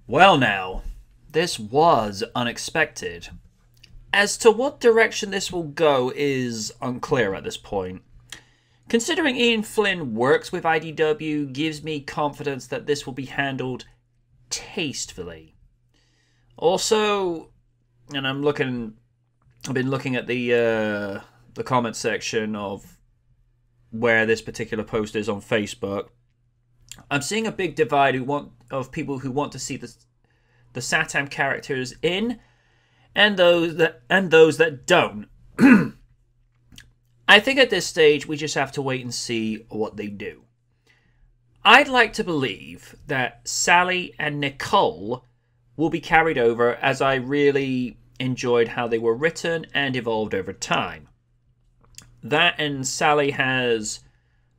Well now, this was unexpected. As to what direction this will go is unclear at this point. Considering Ian Flynn works with IDW gives me confidence that this will be handled tastefully. Also, and I've been looking at the comment section of where this particular post is on Facebook. I'm seeing a big divide of people who want to see the Satam characters in, and those that don't. I think at this stage we just have to wait and see what they do. I'd like to believe that Sally and Nicole will be carried over, as I really enjoyed how they were written and evolved over time. That and Sally has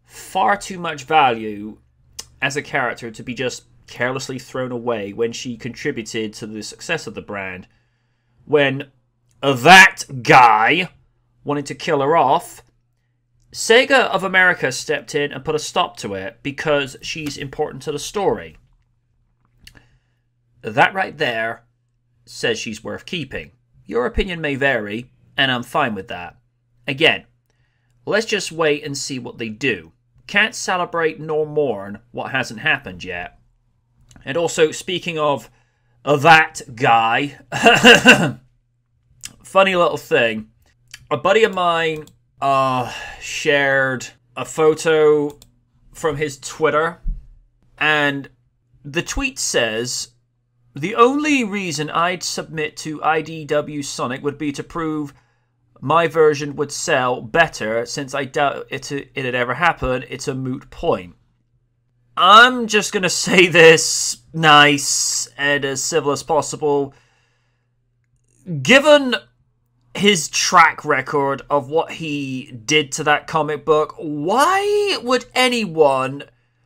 far too much value as a character to be just carelessly thrown away when she contributed to the success of the brand. When that guy wanted to kill her off, Sega of America stepped in and put a stop to it because she's important to the story. That right there says she's worth keeping. Your opinion may vary, and I'm fine with that. Again, let's just wait and see what they do. Can't celebrate nor mourn what hasn't happened yet. And also, speaking of that guy, funny little thing. A buddy of mine shared a photo from his Twitter, and the tweet says, "The only reason I'd submit to IDW Sonic would be to prove my version would sell better, since I doubt it had ever happened. It's a moot point." I'm just going to say this nice and as civil as possible. Given his track record of what he did to that comic book, why would anyone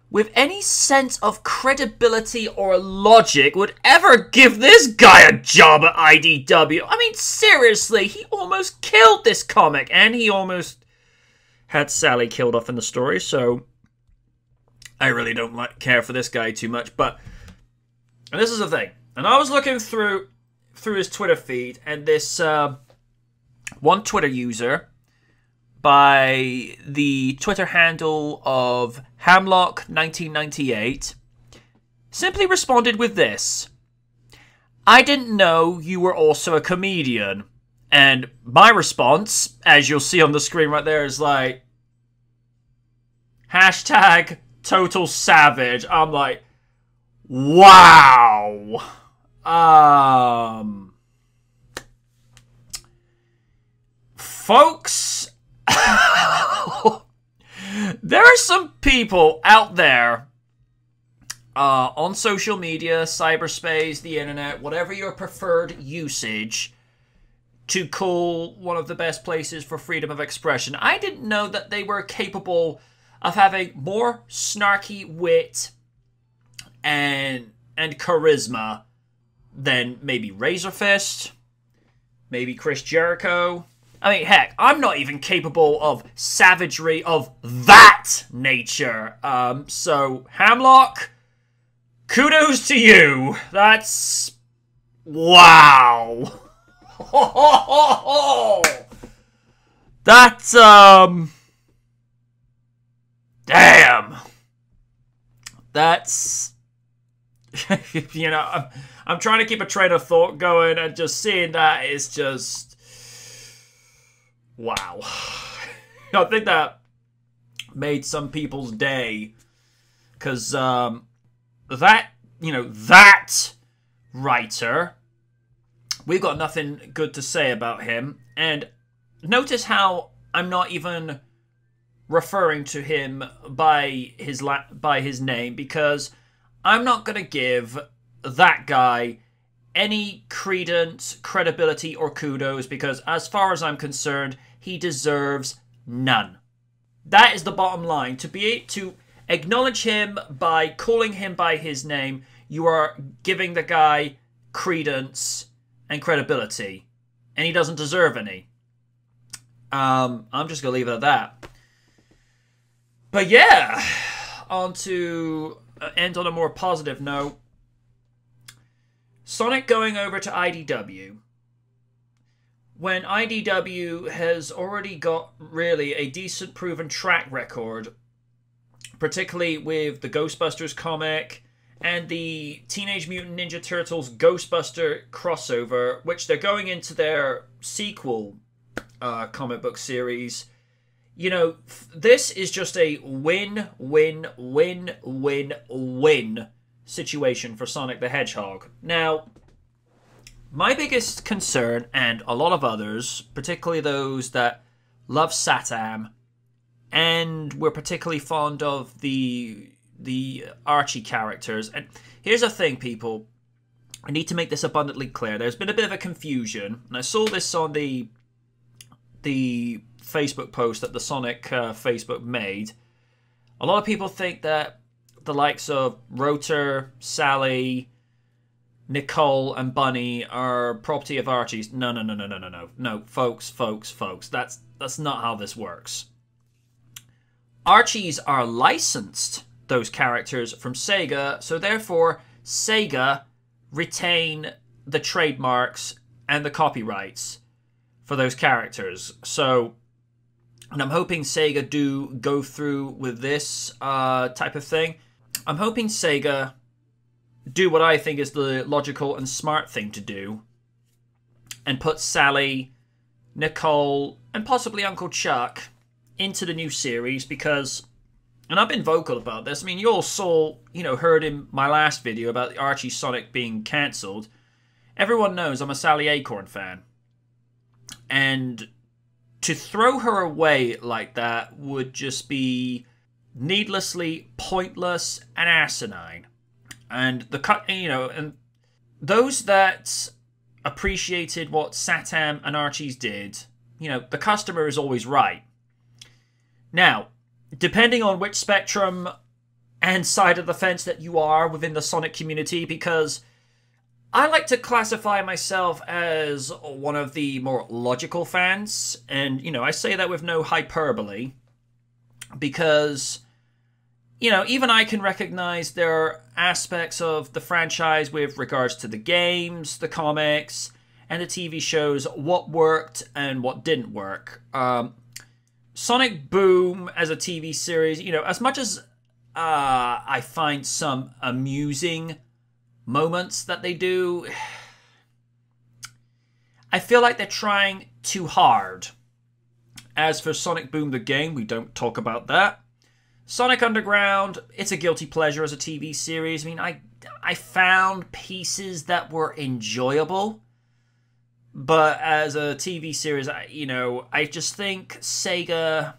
with any sense of credibility or logic would ever give this guy a job at IDW? I mean, seriously, he almost killed this comic, and he almost had Sally killed off in the story, so I really don't care for this guy too much. But, and this is the thing, and I was looking through his Twitter feed, and this one Twitter user by the Twitter handle of Hamlock1998 simply responded with this: "I didn't know you were also a comedian." And my response, as you'll see on the screen right there, is like, hashtag total savage. I'm like, wow. Folks, there are some people out there on social media, cyberspace, the internet, whatever your preferred usage, to call one of the best places for freedom of expression. I didn't know that they were capable of having more snarky wit and charisma than maybe Razorfist, maybe Chris Jericho. I mean, heck, I'm not even capable of savagery of that nature. So, Hamlock, kudos to you. That's... wow. That's, damn. That's... you know, I'm trying to keep a train of thought going, and just seeing that is just... wow. I think that made some people's day. Because, that writer, we've got nothing good to say about him. And notice how I'm not even referring to him by his name, because I'm not going to give that guy any credence, credibility, or kudos, because as far as I'm concerned, he deserves none. That is the bottom line. To acknowledge him by calling him by his name, you are giving the guy credence and credibility, and he doesn't deserve any. I'm just going to leave it at that. But yeah, on to end on a more positive note. Sonic going over to IDW, when IDW has already got really a decent proven track record, particularly with the Ghostbusters comic and the Teenage Mutant Ninja Turtles Ghostbuster crossover, which they're going into their sequel comic book series. You know, this is just a win, win, win, win, win situation for Sonic the Hedgehog. Now, my biggest concern, and a lot of others, particularly those that love Satam, and were particularly fond of the Archie characters. And here's the thing, people. I need to make this abundantly clear. There's been a bit of a confusion, and I saw this on the Facebook post that the Sonic Facebook made. A lot of people think that the likes of Rotor, Sally, Nicole, and Bunny are property of Archie's. No, folks. That's not how this works. Archie's are licensed, those characters, from Sega, so therefore Sega retain the trademarks and the copyrights for those characters. So, and I'm hoping Sega do go through with this type of thing. I'm hoping Sega do what I think is the logical and smart thing to do and put Sally, Nicole, and possibly Uncle Chuck into the new series, because, and I've been vocal about this, I mean, you all saw, heard in my last video about the Archie Sonic being cancelled. Everyone knows I'm a Sally Acorn fan. And to throw her away like that would just be needlessly pointless and asinine. And and those that appreciated what Satam and Archie's did, the customer is always right. Now, depending on which spectrum and side of the fence that you are within the Sonic community, because I like to classify myself as one of the more logical fans, and, I say that with no hyperbole, because, even I can recognize there are aspects of the franchise with regards to the games, the comics, and the TV shows, what worked and what didn't work. Sonic Boom as a TV series, as much as I find some amusing moments that they do, I feel like they're trying too hard. As for Sonic Boom the game, we don't talk about that. Sonic Underground, it's a guilty pleasure as a TV series. I mean, I found pieces that were enjoyable. But as a TV series, I just think Sega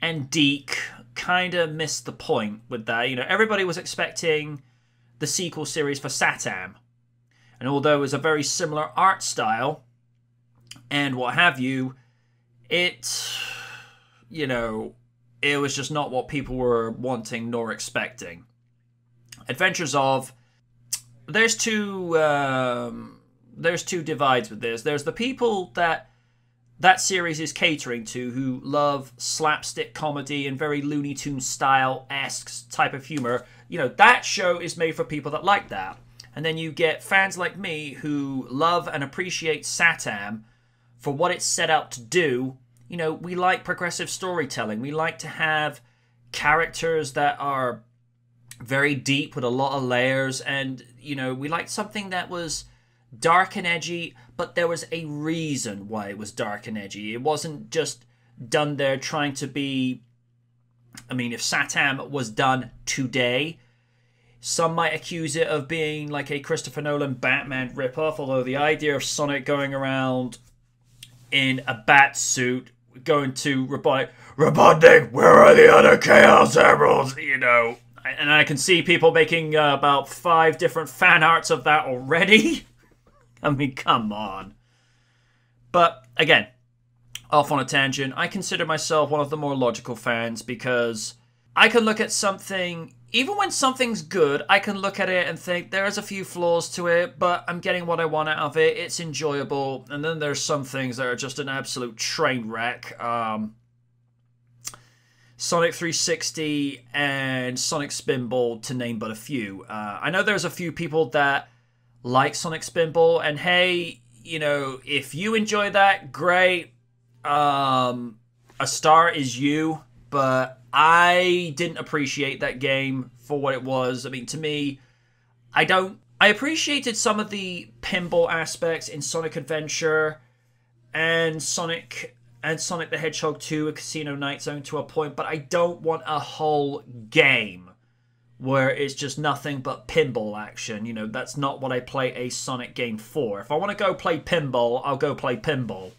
and Deke kind of missed the point with that. Everybody was expecting the sequel series for Satam. And although it was a very similar art style and what have you, it was just not what people were wanting nor expecting. Adventures of... There's two divides with this. There's the people that series is catering to, who love slapstick comedy and very Looney Tunes style-esque type of humor. That show is made for people that like that. And then you get fans like me who love and appreciate Satam for what it's set out to do. We like progressive storytelling. We like to have characters that are very deep with a lot of layers. And, we like something that was dark and edgy, but there was a reason why it was dark and edgy. It wasn't just done there trying to be... I mean, if Satam was done today, some might accuse it of being like a Christopher Nolan Batman ripoff, although the idea of Sonic going around in a bat suit, going to Robotnik, where are the other Chaos Emeralds? And I can see people making about 5 different fan arts of that already. I mean, come on. But, again, off on a tangent, I consider myself one of the more logical fans, because I can look at something, even when something's good, I can look at it and think there's a few flaws to it, but I'm getting what I want out of it, it's enjoyable. And then there's some things that are just an absolute train wreck. Sonic 360 and Sonic Spinball, to name but a few. I know there's a few people that like Sonic Spinball. And hey, you know, if you enjoy that, great. A star is you, but I didn't appreciate that game for what it was. I mean, to me, I appreciated some of the pinball aspects in Sonic Adventure and Sonic the Hedgehog 2, A Casino Night Zone to a point, but I don't want a whole game where it's just nothing but pinball action. You know, that's not what I play a Sonic game for. If I want to go play pinball, I'll go play pinball.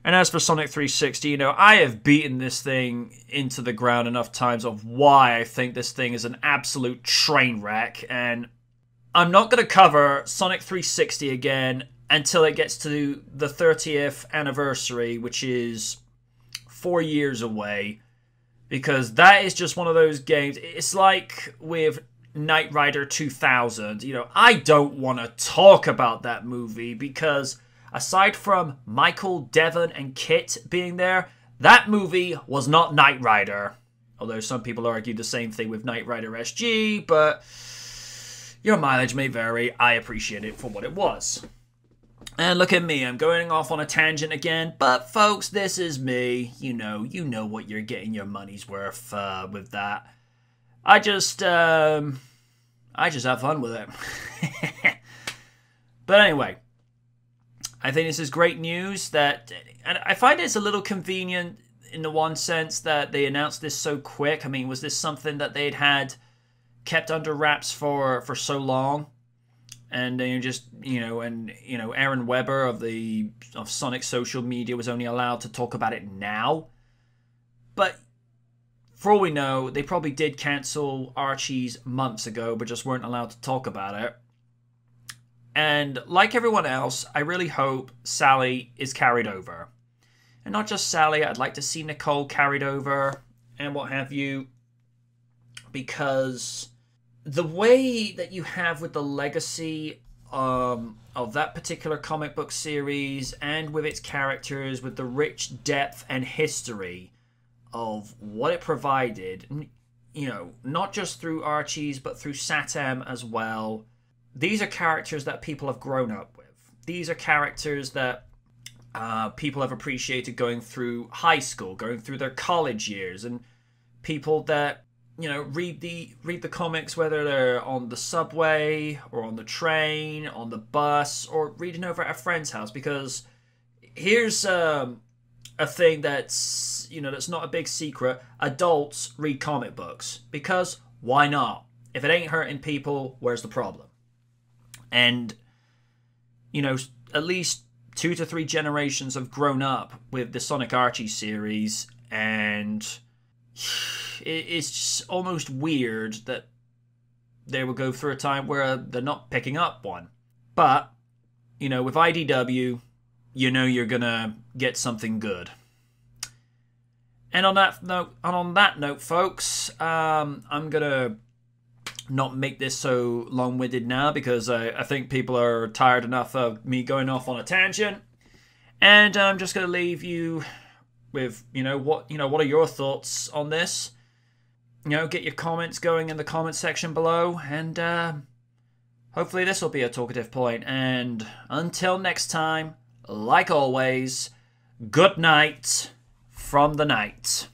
And as for Sonic 360, you know, I have beaten this thing into the ground enough times of why I think this thing is an absolute train wreck. And I'm not going to cover Sonic 360 again until it gets to the 30th anniversary, which is 4 years away. Because that is just one of those games. It's like with Knight Rider 2000. You know, I don't want to talk about that movie because aside from Michael, Devon, and Kit being there, that movie was not Knight Rider. Although some people argue the same thing with Knight Rider SG, but your mileage may vary. I appreciate it for what it was. And look at me, I'm going off on a tangent again, but folks, this is me. You know what you're getting your money's worth with that. I just have fun with it. But anyway, I think this is great news and I find it's a little convenient in the one sense that they announced this so quick. I mean, was this something that they'd had kept under wraps for so long? And then Aaron Weber of Sonic social media was only allowed to talk about it now. But for all we know, they probably did cancel Archie's months ago, but just weren't allowed to talk about it. And like everyone else, I really hope Sally is carried over. And not just Sally, I'd like to see Nicole carried over and what have you. Because the way that you have with the legacy of that particular comic book series and with its characters, with the rich depth and history of what it provided, you know, not just through Archie's, but through Satam as well. These are characters that people have grown up with. These are characters that people have appreciated going through high school, going through their college years, and people that, you know, read the comics, whether they're on the subway or on the train, on the bus, or reading over at a friend's house. Because here's a thing that's, you know, that's not a big secret. Adults read comic books because why not? If it ain't hurting people, where's the problem? And, you know, at least 2 to 3 generations have grown up with the Sonic Archie series, and it's just almost weird that they will go through a time where they're not picking up one. But, you know, with IDW, you know you're gonna get something good. And on that note, folks, I'm gonna not make this so long-winded now because I think people are tired enough of me going off on a tangent. And I'm just gonna leave you with, what are your thoughts on this? You know, get your comments going in the comment section below, and hopefully this will be a talkative point. And until next time, like always, good night from the night.